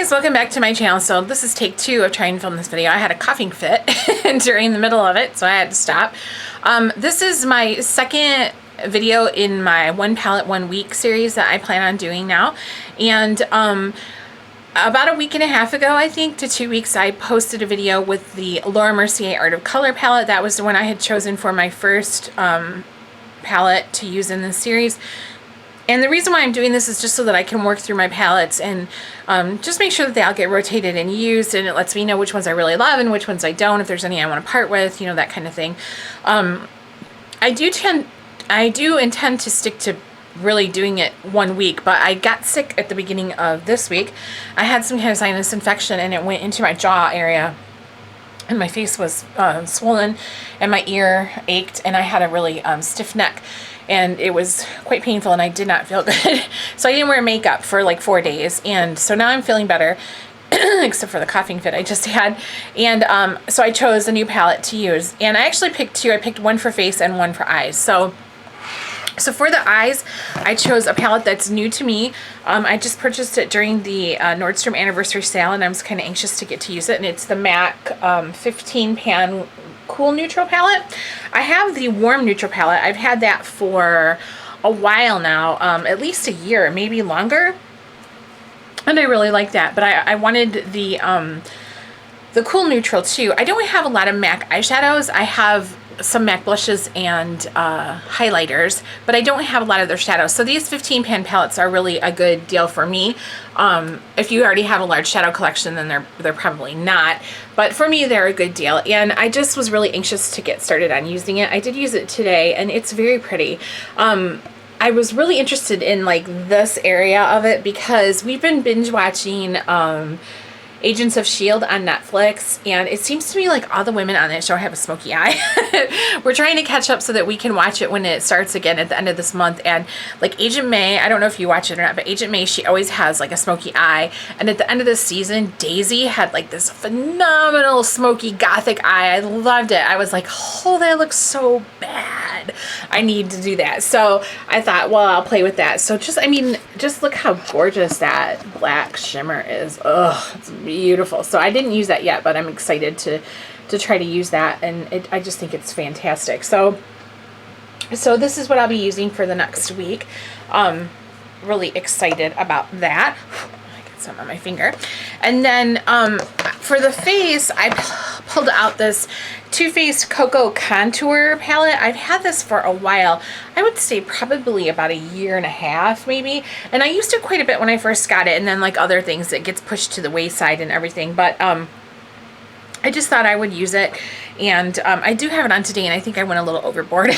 guys, welcome back to my channel. So this is take 2 of trying to film this video. I had a coughing fit during the middle of it, so I had to stop. This is my second video in my 1 palette 1 week series that I plan on doing now. And about a week and a half ago, I think, to 2 weeks, I posted a video with the Laura Mercier Art of Color palette. That was the one I had chosen for my first palette to use in this series. And the reason why I'm doing this is just so that I can work through my palettes and just make sure that they all get rotated and used, and it lets me know which ones I really love and which ones I don't, if there's any I want to part with, you know, that kind of thing. I do intend to stick to really doing it 1 week, but I got sick at the beginning of this week. I had some kind of sinus infection and it went into my jaw area, and my face was swollen and my ear ached, and I had a really stiff neck. And it was quite painful and I did not feel good. So I didn't wear makeup for like 4 days. And so now I'm feeling better, except for the coughing fit I just had. And so I chose a new palette to use. And I actually picked 2. I picked one for face and one for eyes. So for the eyes, I chose a palette that's new to me. I just purchased it during the Nordstrom anniversary sale, and I was kind of anxious to get to use it. And it's the MAC 15 pan Cool Neutral palette. I have the Warm Neutral palette. I've had that for a while now, at least a year, maybe longer. And I really like that. But I wanted the Cool Neutral too. I don't have a lot of MAC eyeshadows. I have some MAC blushes and highlighters, but I don't have a lot of their shadows. So these 15 pan palettes are really a good deal for me. If you already have a large shadow collection, then they're probably not. But for me, they're a good deal. And I just was really anxious to get started on using it. I did use it today, and it's very pretty. I was really interested in like this area of it because we've been binge watching Agents of S.H.I.E.L.D. on Netflix, and it seems to me like all the women on that show have a smoky eye. We're trying to catch up so that we can watch it when it starts again at the end of this month. And like Agent May, I don't know if you watch it or not, but Agent May, she always has like a smoky eye. And at the end of this season, Daisy had like this phenomenal smoky gothic eye. I loved it. I was like, oh, that looks so bad. I need to do that. So I thought, well, I'll play with that. So just, I mean, just look how gorgeous that black shimmer is. Ugh, it's beautiful. So I didn't use that yet, but I'm excited to try to use that, and I just think it's fantastic. So this is what I'll be using for the next week. Really excited about that. I got some on my finger. And then for the face, I pulled out this Too Faced Cocoa Contour palette. I've had this for a while. I would say probably about a year and a half maybe. And I used it quite a bit when I first got it, and then like other things, it gets pushed to the wayside and everything. But I just thought I would use it. And I do have it on today, and I think I went a little overboard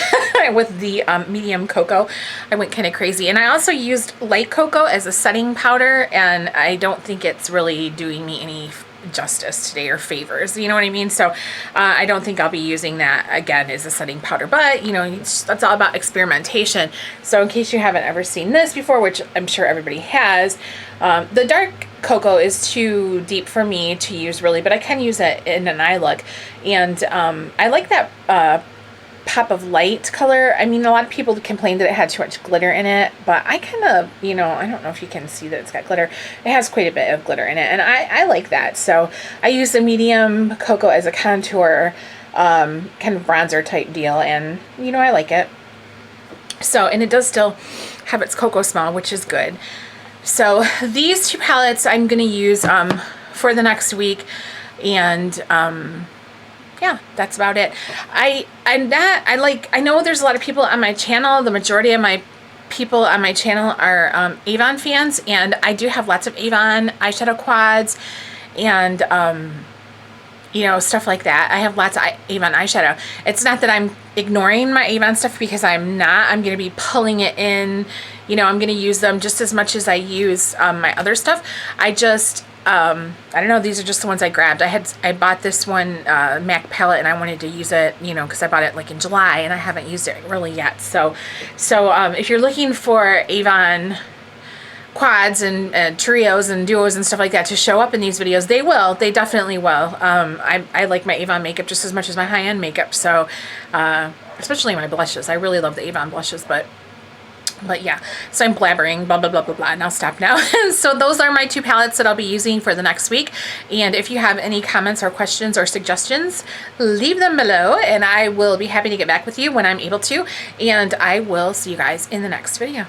with the medium cocoa. I went kind of crazy. And I also used light cocoa as a setting powder, and I don't think it's really doing me any justice today or favors, you know what I mean? So I don't think I'll be using that again as a setting powder, but you know, that's all about experimentation. So in case you haven't ever seen this before, which I'm sure everybody has, the dark cocoa is too deep for me to use really, but I can use it in an eye look. And I like that pop of light color. I mean, a lot of people complained that it had too much glitter in it, but I kind of, you know, I don't know if you can see that it's got glitter. It has quite a bit of glitter in it, and I like that. So I use the medium cocoa as a contour, kind of bronzer type deal, and you know, I like it. So, and it does still have its cocoa smell, which is good. So these 2 palettes I'm going to use for the next week, and yeah, that's about it. I know there's a lot of people on my channel. The majority of my people on my channel are Avon fans, and I do have lots of Avon eyeshadow quads and you know, stuff like that. I have lots of Avon eyeshadow. It's not that I'm ignoring my Avon stuff, because I'm not. I'm going to be pulling it in. You know, I'm going to use them just as much as I use my other stuff. I just I don't know, these are just the ones I grabbed. I bought this one MAC palette, and I wanted to use it, you know, because I bought it like in July, and I haven't used it really yet. So if you're looking for Avon quads and trios and duos and stuff like that to show up in these videos, they definitely will. I like my Avon makeup just as much as my high-end makeup, so especially my blushes. I really love the Avon blushes, but But yeah, so I'm blabbering, blah, blah, blah, blah, blah, and I'll stop now. So those are my 2 palettes that I'll be using for the next week. And if you have any comments or questions or suggestions, leave them below, and I will be happy to get back with you when I'm able to. And I will see you guys in the next video.